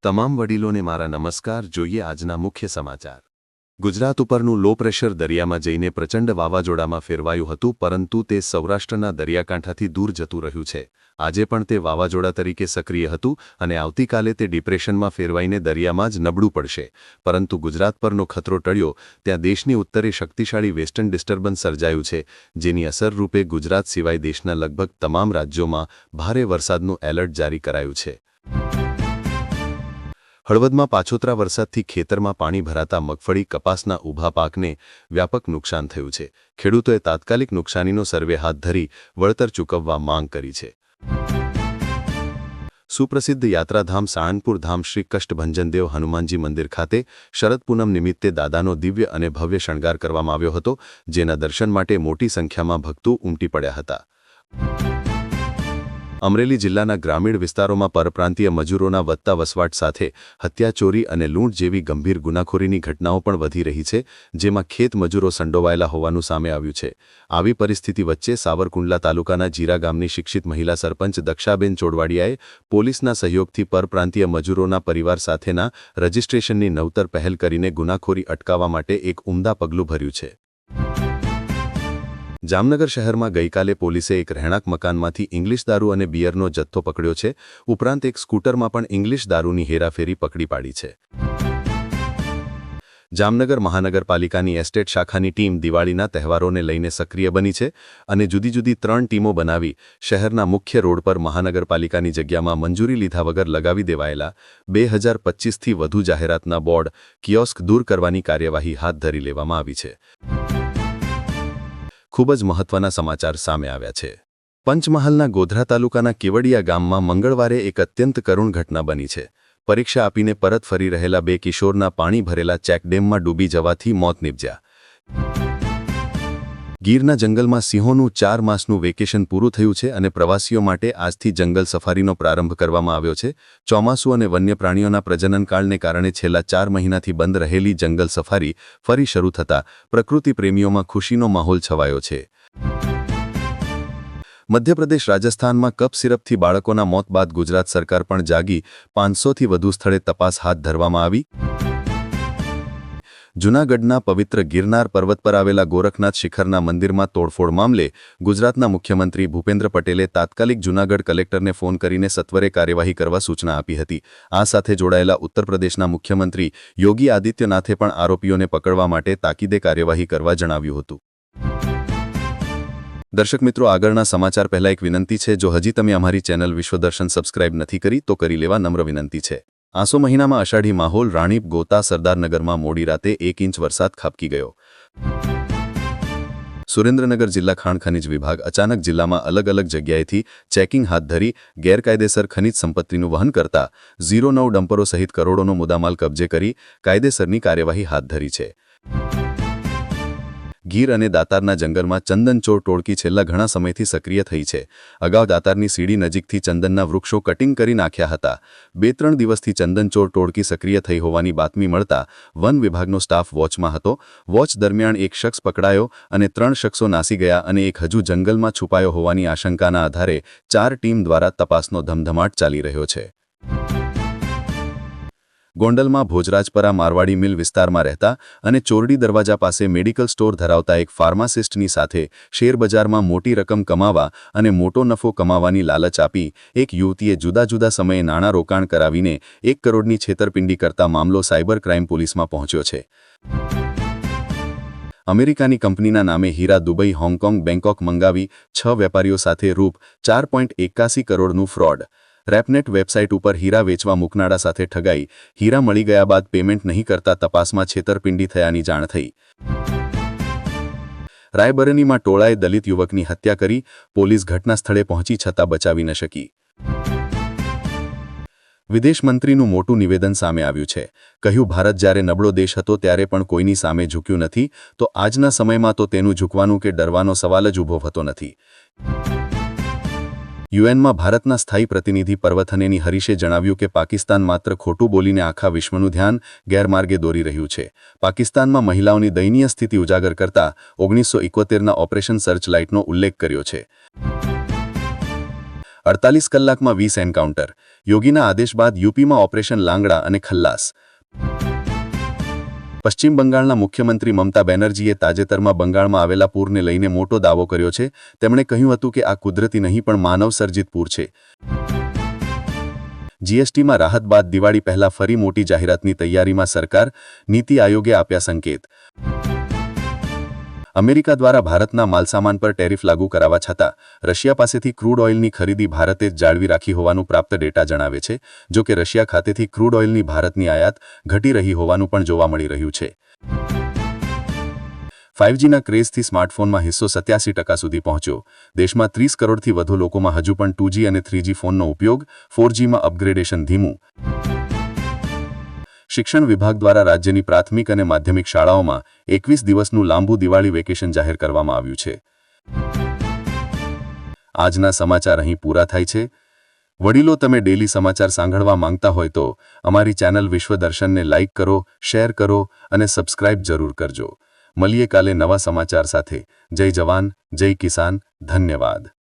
તમામ વડીલોને મારા નમસ્કાર. જોઈએ આજના મુખ્ય સમાચાર. ગુજરાત ઉપરનું લો પ્રેશર દરિયામાં જઈને પ્રચંડ વાવાઝોડામાં ફેરવાયું હતું, પરંતુ તે સૌરાષ્ટ્રના દરિયાકાંઠાથી દૂર જતું રહ્યું છે. આજે પણ તે વાવાઝોડા તરીકે સક્રિય હતું અને આવતીકાલે તે ડિપ્રેશનમાં ફેરવાઈને દરિયામાં જ નબળું પડશે. પરંતુ ગુજરાત પરનો ખતરો ટળ્યો ત્યાં દેશની ઉત્તરે શક્તિશાળી વેસ્ટર્ન ડિસ્ટર્બન્સ સર્જાયું છે, જેની અસર રૂપે ગુજરાત સિવાય દેશના લગભગ તમામ રાજ્યોમાં ભારે વરસાદનું એલર્ટ જારી કરાયું છે. હળવદમાં પાછોતરા વરસાદથી ખેતરમાં પાણી ભરાતા મગફળી કપાસના ઊભા પાકને વ્યાપક નુકસાન થયું છે. ખેડૂતોએ તાત્કાલિક નુકસાનીનો સર્વે હાથ ધરી વળતર ચૂકવવા માંગ કરી છે. સુપ્રસિદ્ધ યાત્રાધામ સાળંગપુર ધામ શ્રી કષ્ટભંજનદેવ હનુમાનજી મંદિર ખાતે શરદ પૂનમ નિમિત્તે દાદાનો દિવ્ય અને ભવ્ય શણગાર કરવામાં આવ્યો હતો, જેના દર્શન માટે મોટી સંખ્યામાં ભક્તો ઉમટી પડ્યા હતા. અમરેલી જિલ્લાના ગ્રામીણ વિસ્તારોમાં પરપ્રાંતીય મજૂરોના વધતા વસવાટ સાથે હત્યા, ચોરી અને લૂંટ જેવી ગંભીર ગુનાખોરીની ઘટનાઓ પણ વધી રહી છે, જેમાં ખેત મજૂરો સંડોવાયેલા હોવાનું સામે આવ્યું છે. આવી પરિસ્થિતિ વચ્ચે સાવરકુંડલા તાલુકાના જીરા ગામની શિક્ષિત મહિલા સરપંચ દક્ષાબેન ચોડવાડિયાએ પોલીસના સહયોગથી પરપ્રાંતીય મજૂરોના પરિવાર સાથેના રજિસ્ટ્રેશનની નવતર પહેલ કરીને ગુનાખોરી અટકાવવા માટે એક ઉમદા પગલું ભર્યું છે. જામનગર શહેરમાં ગઈકાલે પોલીસે એક રહેણાંક મકાનમાંથી ઇંગ્લિશ દારૂ અને બિયરનો જથ્થો પકડ્યો છે. ઉપરાંત એક સ્કૂટરમાં પણ ઇંગ્લિશ દારૂની હેરાફેરી પકડી પાડી છે. જામનગર મહાનગરપાલિકાની એસ્ટેટ શાખાની ટીમ દિવાળીના તહેવારોને લઈને સક્રિય બની છે અને જુદી જુદી 3 ટીમો બનાવી શહેરના મુખ્ય રોડ પર મહાનગરપાલિકાની જગ્યામાં મંજૂરી લીધા વગર લગાવી દેવાયેલા 2025થી વધુ જાહેરાતના બોર્ડ, કિયોસ્ક દૂર કરવાની કાર્યવાહી હાથ ધરી લેવામાં આવી છે. ખૂબ જ મહત્વના સમાચાર સામે આવ્યા છે. પંચમહાલના ગોધરા તાલુકાના કેવડિયા ગામમાં મંગળવારે એક અત્યંત કરુણ ઘટના બની છે. પરીક્ષા આપીને પરત ફરી રહેલા 2 કિશોરના પાણી ભરેલા ચેકડેમમાં ડૂબી જવાથી મોત નીપજ્યા. ગીરના જંગલમાં સિંહોનું 4 માસનું વેકેશન પૂરું થયું છે અને પ્રવાસીઓ માટે આજથી જંગલ સફારીનો પ્રારંભ કરવામાં આવ્યો છે. ચોમાસું અને વન્યપ્રાણીઓના પ્રજનનકાળને કારણે છેલ્લા 4 મહિનાથી બંધ રહેલી જંગલ સફારી ફરી શરૂ થતાં પ્રકૃતિ પ્રેમીઓમાં ખુશીનો માહોલ છવાયો છે. મધ્યપ્રદેશ રાજસ્થાનમાં કપ સિરપથી બાળકોના મોત બાદ ગુજરાત સરકાર પણ જાગી 500થી વધુ સ્થળે તપાસ હાથ ધરવામાં આવી. જૂનાગઢના પવિત્ર ગિરનાર પર્વત પર આવેલા ગોરખનાથ શિખરના મંદિરમાં તોડફોડ મામલે ગુજરાતના મુખ્યમંત્રી ભૂપેન્દ્ર પટેલે તાત્કાલિક જૂનાગઢ કલેક્ટરને ફોન કરીને સત્વરે કાર્યવાહી કરવા સૂચના આપી હતી. આ સાથે જોડાયેલા ઉત્તર પ્રદેશના મુખ્યમંત્રી યોગી આદિત્યનાથે પણ આરોપીઓને પકડવા માટે તાકીદે કાર્યવાહી કરવા જણાવ્યું હતું. દર્શક મિત્રો, આગળના સમાચાર પહેલા એક વિનંતી છે. જો હજી તમે અમારી ચેનલ વિશ્વદર્શન સબસ્ક્રાઇબ નથી કરી તો કરી લેવા નમ્ર વિનંતી છે. આસો મહિનામાં અષાઢી માહોલ. રાણીપ, ગોતા, સરદારનગરમાં મોડી રાતે 1 ઇંચ વરસાદ ખાબકી ગયો. સુરેન્દ્રનગર જિલ્લા ખાણ ખનિજ વિભાગ અચાનક જિલ્લામાં અલગ અલગ જગ્યાએથી ચેકિંગ હાથ ધરી ગેરકાયદેસર ખનિજ સંપત્તિનું વહન કરતા 09 ડમ્પરો સહિત કરોડોનો મુદ્દામાલ કબજે કરી કાયદેસરની કાર્યવાહી હાથ ધરી છે. ગીર અને દાતારના જંગલમાં ચંદનચોર ટોળકી છેલ્લા ઘણા સમયથી સક્રિય થઈ છે. અગાઉ દાતારની સીડી નજીકથી ચંદનના વૃક્ષો કટિંગ કરી નાખ્યા હતા. 2-3 દિવસથી ચંદનચોર ટોળકી સક્રિય થઈ હોવાની બાતમી મળતા વન વિભાગનો સ્ટાફ વોચમાં હતો. વોચ દરમિયાન એક શખ્સ પકડાયો અને 3 શખ્સો નાસી ગયા અને એક હજુ જંગલમાં છુપાયો હોવાની આશંકાના આધારે 4 ટીમ દ્વારા તપાસનો ધમધમાટ ચાલી રહ્યો છે. ગોંડલમાં ભોજરાજપરા મારવાડી મિલ વિસ્તારમાં રહેતા અને ચોરડી દરવાજા પાસે મેડિકલ સ્ટોર ધરાવતા એક ફાર્માસિસ્ટની સાથે શેરબજારમાં મોટી રકમ કમાવા અને મોટો નફો કમાવાની લાલચ આપી એક યુવતીએ જુદા જુદા સમયે નાણાં રોકાણ કરાવીને 1 કરોડની છેતરપિંડી કરતા મામલો સાયબર ક્રાઇમ પોલીસમાં પહોંચ્યો છે. અમેરિકાની કંપનીના નામે હીરા દુબઈ, હોંગકોંગ, બેંકોક મંગાવી 6 વેપારીઓ સાથે રૂપ 4.81 કરોડનું ફ્રોડ. રેપનેટ વેબસાઇટ ઉપર હીરા વેચવા મૂકનારા સાથે ઠગાઈ. હીરા મળી ગયા બાદ પેમેન્ટ નહીં કરતા તપાસમાં છેતરપિંડી થયાની જાણ થઈ. રાયબરેલીમાં ટોળાએ દલિત યુવકની હત્યા કરી. પોલીસ ઘટના સ્થળે પહોંચી છતાં બચાવી ન શકી. વિદેશ મંત્રીનું મોટું નિવેદન સામે આવ્યું છે. કહ્યું, ભારત જ્યારે નબળો દેશ હતો ત્યારે પણ કોઈની સામે ઝૂક્યું નથી, તો આજના સમયમાં તો તેનું ઝૂકવાનું કે ડરવાનો સવાલ જ ઊભો થતો નથી. યુએનમાં ભારતના સ્થાયી પ્રતિનિધિ પર્વથનેની હરીશે જણાવ્યું કે પાકિસ્તાન માત્ર ખોટું બોલીને આખા વિશ્વનું ધ્યાન ગેરમાર્ગે દોરી રહ્યું છે. પાકિસ્તાનમાં મહિલાઓની દયનીય સ્થિતિ ઉજાગર કરતા 1971ના ઓપરેશન સર્ચલાઇટનો ઉલ્લેખ કર્યો છે. 48 કલાકમાં 20 એન્કાઉન્ટર. યોગીના આદેશ બાદ યુપીમાં ઓપરેશન લાંગડા અને ખલ્લાસ. પશ્ચિમ બંગાળના મુખ્યમંત્રી મમતા બેનર્જીએ તાજેતરમાં બંગાળમાં આવેલા પૂરને લઈને મોટો દાવો કર્યો છે. તેમણે કહ્યું હતું કે આ કુદરતી નહીં પણ માનવસર્જિત પૂર છે. જીએસટીમાં રાહત બાદ દિવાળી પહેલા ફરી મોટી જાહેરાતની તૈયારીમાં સરકાર, નીતિ આયોગે આપ્યા સંકેત. અમેરિકા દ્વારા ભારતના માલસામાન પર ટેરિફ લાગુ કરાવવા છતાં રશિયા પાસેથી ક્રૂડ ઓઇલની ખરીદી ભારતે જ જાળવી રાખી હોવાનું પ્રાપ્ત ડેટા જણાવે છે. જો કે રશિયા ખાતેથી ક્રૂડ ઓઇલની ભારતની આયાત ઘટી રહી હોવાનું પણ જોવા મળી રહ્યું છે. 5Gના ક્રેઝથી સ્માર્ટફોનમાં હિસ્સો 87% સુધી પહોંચ્યો. દેશમાં 30 કરોડથી વધુ લોકોમાં હજુ પણ 2G અને 3G ફોનનો ઉપયોગ, 4Gમાં અપગ્રેડેશન ધીમું. શિક્ષણ વિભાગ દ્વારા રાજ્યની પ્રાથમિક અને માધ્યમિક શાળાઓમાં 21 દિવસનું લાંબુ દિવાળી વેકેશન જાહેર કરવામાં આવ્યું છે. આજના સમાચાર અહીં પૂરા થાય છે. વડીલો, તમે ડેલી સમાચાર સાંભળવા માંગતા હોય તો અમારી ચેનલ વિશ્વદર્શનને લાઇક કરો, શેર કરો અને સબસ્ક્રાઇબ જરૂર કરજો. મળીએ કાલે નવા સમાચાર સાથે. જય જવાન, જય કિસાન. ધન્યવાદ.